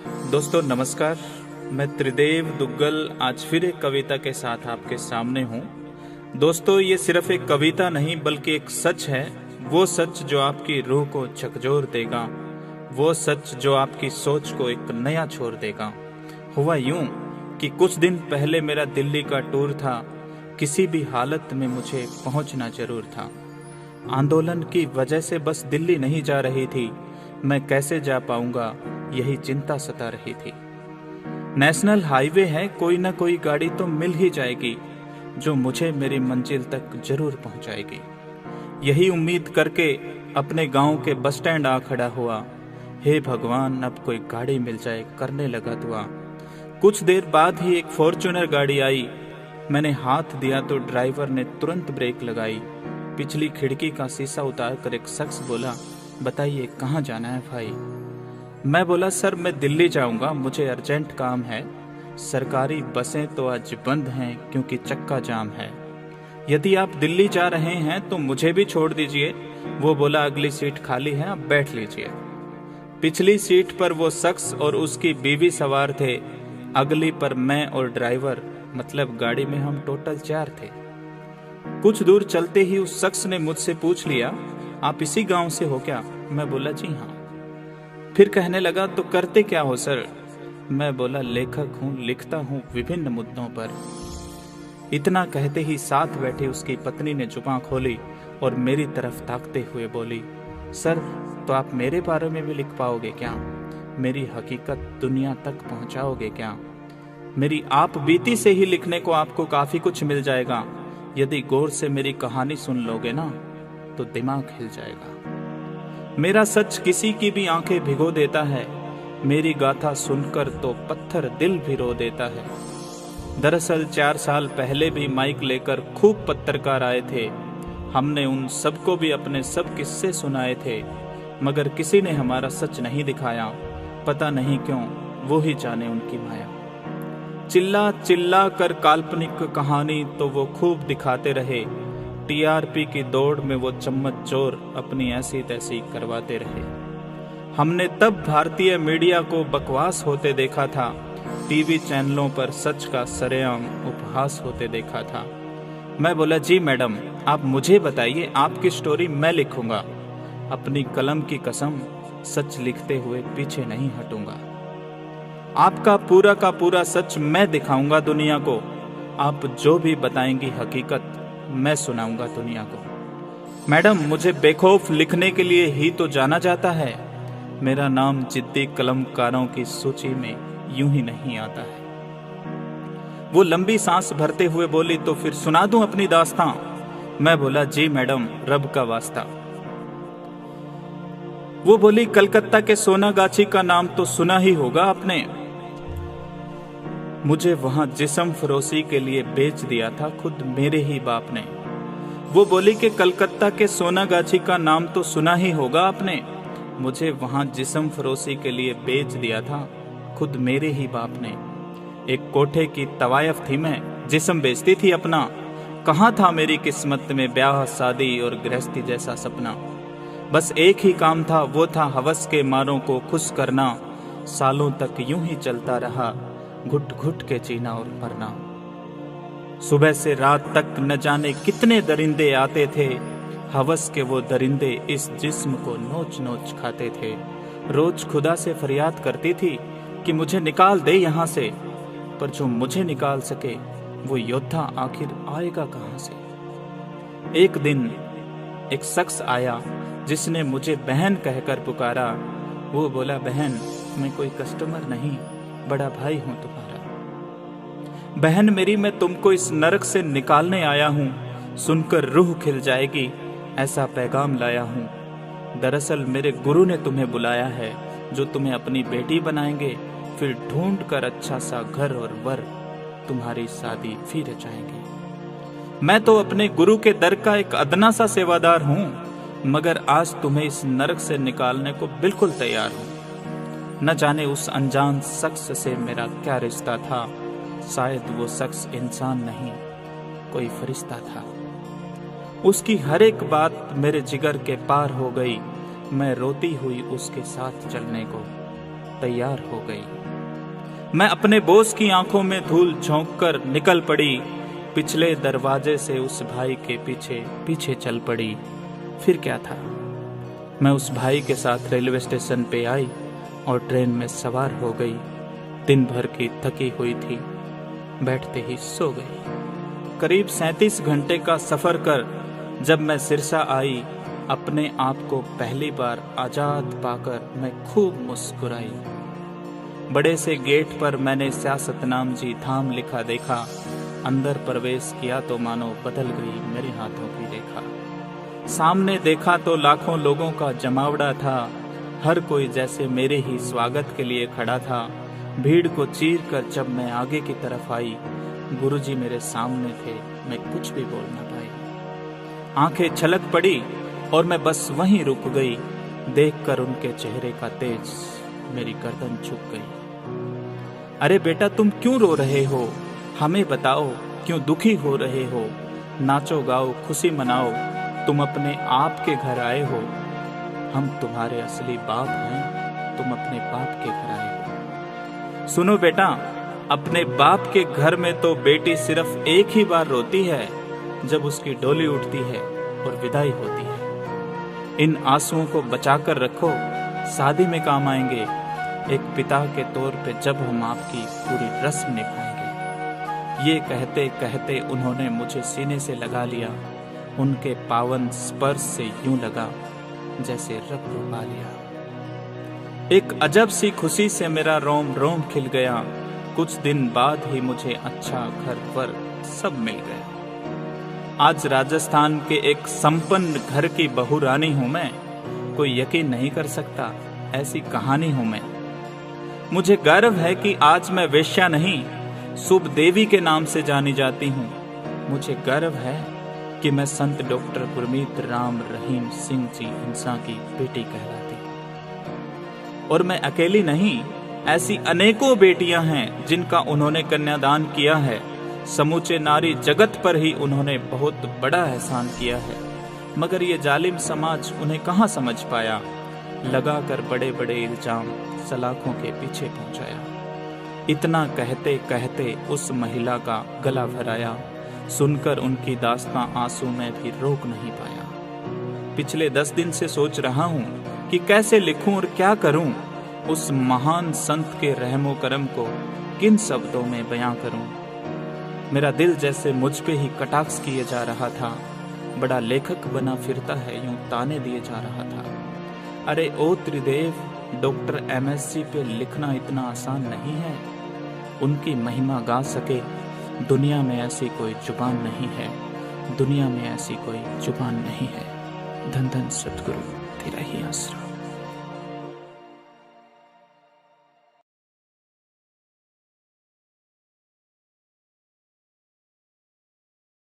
दोस्तों नमस्कार। मैं त्रिदेव दुग्गल आज फिर एक कविता के साथ आपके सामने हूँ। दोस्तों ये सिर्फ एक कविता नहीं बल्कि एक सच है। वो सच जो आपकी रूह को झकझोर देगा, वो सच जो आपकी सोच को एक नया छोर देगा। हुआ यूं कि कुछ दिन पहले मेरा दिल्ली का टूर था। किसी भी हालत में मुझे पहुंचना जरूर था। आंदोलन की वजह से बस दिल्ली नहीं जा रही थी, मैं कैसे जा पाऊंगा यही चिंता सता रही थी। नेशनल हाईवे है, कोई ना कोई गाड़ी तो मिल ही जाएगी जो मुझे मेरी मंजिल तक जरूर पहुंचाएगी। यही उम्मीद करके अपने गांव के बस स्टैंड आ खड़ा हुआ। हे भगवान अब कोई गाड़ी मिल जाए, करने लगा दुआ। कुछ देर बाद ही एक फॉर्च्यूनर गाड़ी आई। मैंने हाथ दिया तो ड्राइवर ने तुरंत ब्रेक लगाई। पिछली खिड़की का शीशा उतार कर एक शख्स बोला, बताइए कहाँ जाना है भाई। मैं बोला, सर मैं दिल्ली जाऊंगा, मुझे अर्जेंट काम है। सरकारी बसें तो आज बंद हैं क्योंकि चक्का जाम है। यदि आप दिल्ली जा रहे हैं तो मुझे भी छोड़ दीजिए। वो बोला, अगली सीट खाली है, आप बैठ लीजिए। पिछली सीट पर वो शख्स और उसकी बीवी सवार थे, अगली पर मैं और ड्राइवर, मतलब गाड़ी में हम टोटल 4 थे। कुछ दूर चलते ही उस शख्स ने मुझसे पूछ लिया, आप इसी गांव से हो क्या? मैं बोला, जी हाँ। फिर कहने लगा, तो करते क्या हो सर? मैं बोला, लेखक हूँ, लिखता हूँ विभिन्न मुद्दों पर। इतना कहते ही साथ बैठी उसकी पत्नी ने जुबान खोली और मेरी तरफ ताकते हुए बोली, सर तो आप मेरे बारे में भी लिख पाओगे क्या? मेरी हकीकत दुनिया तक पहुंचाओगे क्या? मेरी आप बीती से ही लिखने को आपको काफी कुछ मिल जाएगा। यदि गौर से मेरी कहानी सुन लोगे ना तो दिमाग हिल जाएगा। मेरा सच किसी की भी आंखें भिगो देता है, मेरी गाथा सुनकर तो पत्थर दिल भी रो देता है। दरअसल 4 साल पहले भी माइक लेकर खूब पत्रकार आए थे। हमने उन सबको भी अपने सब किस्से सुनाए थे, मगर किसी ने हमारा सच नहीं दिखाया। पता नहीं क्यों, वो ही जाने उनकी माया। चिल्ला चिल्ला कर काल्पनिक कहानी तो वो खूब दिखाते रहे। टीआरपी की दौड़ में वो चम्मच चोर अपनी ऐसी तैसी करवाते रहे। हमने तब भारतीय मीडिया को बकवास होते देखा था, टीवी चैनलों पर सच का सरेआम उपहास होते देखा था। मैं बोला, जी मैडम आप मुझे बताइए, आपकी स्टोरी मैं लिखूंगा। अपनी कलम की कसम, सच लिखते हुए पीछे नहीं हटूंगा। आपका पूरा का पूरा सच मैं दिखाऊंगा दुनिया को। आप जो भी बताएंगी हकीकत मैं सुनाऊंगा दुनिया को। मैडम मुझे बेखौफ लिखने के लिए ही तो जाना जाता है। मेरा नाम जिद्दी कलमकारों की सूची में यूं ही नहीं आता है। वो लंबी सांस भरते हुए बोली, तो फिर सुना दूं अपनी दास्तां? मैं बोला, जी मैडम रब का वास्ता। वो बोली, कलकत्ता के सोनागाछी का नाम तो सुना ही होगा आपने। मुझे वहां जिस्म फरोशी के लिए बेच दिया था खुद मेरे ही बाप ने। वो बोली कि कलकत्ता के सोनागाछी का नाम तो सुना ही होगा आपने। मुझे वहां जिस्म फरोशी के लिए बेच दिया था खुद मेरे ही बाप ने। एक कोठे की तवायफ थी मैं, जिस्म बेचती थी अपना। कहाँ था मेरी किस्मत में ब्याह शादी और गृहस्थी जैसा सपना। बस एक ही काम था, वो था हवस के मारों को खुश करना। सालों तक यूं ही चलता रहा, घुट घुट के जीना और मरना। सुबह से रात तक न जाने कितने दरिंदे आते थे। हवस के वो दरिंदे इस जिस्म को नोच नोच खाते थे। रोज खुदा से फरियाद करती थी कि मुझे निकाल दे यहाँ से, पर जो मुझे निकाल सके वो योद्धा आखिर आएगा कहाँ से। एक दिन एक शख्स आया जिसने मुझे बहन कहकर पुकारा। वो बोला, बहन मैं कोई कस्टमर नहीं, बड़ा भाई हूं तुम्हारा। बहन मेरी, मैं तुमको इस नरक से निकालने आया हूं। सुनकर रूह खिल जाएगी ऐसा पैगाम लाया हूं। दरअसल मेरे गुरु ने तुम्हें बुलाया है, जो तुम्हें अपनी बेटी बनाएंगे। फिर ढूंढ कर अच्छा सा घर और वर, तुम्हारी शादी फिर रचाएंगे। मैं तो अपने गुरु के दर का एक अदना सा सेवादार हूं, मगर आज तुम्हें इस नरक से निकालने को बिल्कुल तैयार हूं। न जाने उस अनजान शख्स से मेरा क्या रिश्ता था। शायद वो शख्स इंसान नहीं, कोई फरिश्ता था। उसकी हर एक बात मेरे जिगर के पार हो गई। मैं रोती हुई उसके साथ चलने को। तैयार हो गई। मैं अपने बोस की आंखों में धूल झोंक कर निकल पड़ी, पिछले दरवाजे से उस भाई के पीछे पीछे चल पड़ी। फिर क्या था, मैं उस भाई के साथ रेलवे स्टेशन पे आई और ट्रेन में सवार हो गई। दिन भर की थकी हुई थी, बैठते ही सो गई। करीब 37 घंटे का सफर कर जब मैं सिरसा आई, अपने आप को पहली बार आजाद पाकर मैं खूब मुस्कुराई। बड़े से गेट पर मैंने सियासतनाम जी धाम लिखा देखा। अंदर प्रवेश किया तो मानो बदल गई मेरे हाथों की रेखा। सामने देखा तो लाखों लोगों का जमावड़ा था, हर कोई जैसे मेरे ही स्वागत के लिए खड़ा था। भीड़ को चीर कर जब मैं आगे की तरफ आई, गुरुजी मेरे सामने थे, मैं कुछ भी बोल ना पाई। आंखें छलक पड़ी और मैं बस वहीं रुक गई। देखकर उनके चेहरे का तेज मेरी गर्दन झुक गई। अरे बेटा, तुम क्यों रो रहे हो? हमें बताओ, क्यों दुखी हो रहे हो? नाचो गाओ, खुशी मनाओ, तुम अपने आप के घर आए हो। हम तुम्हारे असली बाप हैं, तुम अपने बाप के घर आए हो। सुनो बेटा, अपने बाप के घर में तो बेटी सिर्फ एक ही बार रोती है, जब उसकी डोली उठती है और विदाई होती है। इन आंसुओं को बचाकर रखो, शादी में काम आएंगे। एक पिता के तौर पे जब हम आपकी पूरी रस्म निभाएंगे। ये कहते कहते उन्होंने मुझे सीने से लगा लिया। उनके पावन स्पर्श से यूं लगा जैसे रब को पा लिया। एक अजब सी खुशी से मेरा रोम रोम खिल गया। कुछ दिन बाद ही मुझे अच्छा घर वर सब मिल गया। आज राजस्थान के एक संपन्न घर की बहू रानी हूं मैं। कोई यकीन नहीं कर सकता, ऐसी कहानी हूं मैं। मुझे गर्व है कि आज मैं वेश्या नहीं, शुभ देवी के नाम से जानी जाती हूँ। मुझे गर्व है कि मैं संत डॉक्टर गुरमीत राम रहीम सिंह जी हिंसा की बेटी कहलाती हूँ। और मैं अकेली नहीं, ऐसी अनेकों बेटियां हैं जिनका उन्होंने कन्यादान किया है। समूचे नारी जगत पर ही उन्होंने बहुत बड़ा एहसान किया है, मगर ये जालिम समाज उन्हें कहाँ समझ पाया। लगाकर बड़े बड़े इल्जाम सलाखों के पीछे पहुंचाया। इतना कहते कहते उस महिला का गला भराया। सुनकर उनकी दास्तां आंसू में भी रोक नहीं पाया। पिछले 10 दिन से सोच रहा हूँ कि कैसे लिखूं और क्या करूं। उस महान संत के रहमो करम को किन शब्दों में बयां करूं। मेरा दिल जैसे मुझ पे ही कटाक्ष किए जा रहा था। बड़ा लेखक बना फिरता है, यूं ताने दिए जा रहा था। अरे ओ त्रिदेव, डॉक्टर MSc पे लिखना इतना आसान नहीं है। उनकी महिमा गा सके दुनिया में ऐसी कोई जुबान नहीं है, दुनिया में ऐसी कोई जुबान नहीं है। धन धन सतगुरु, तेरा ही आसरा।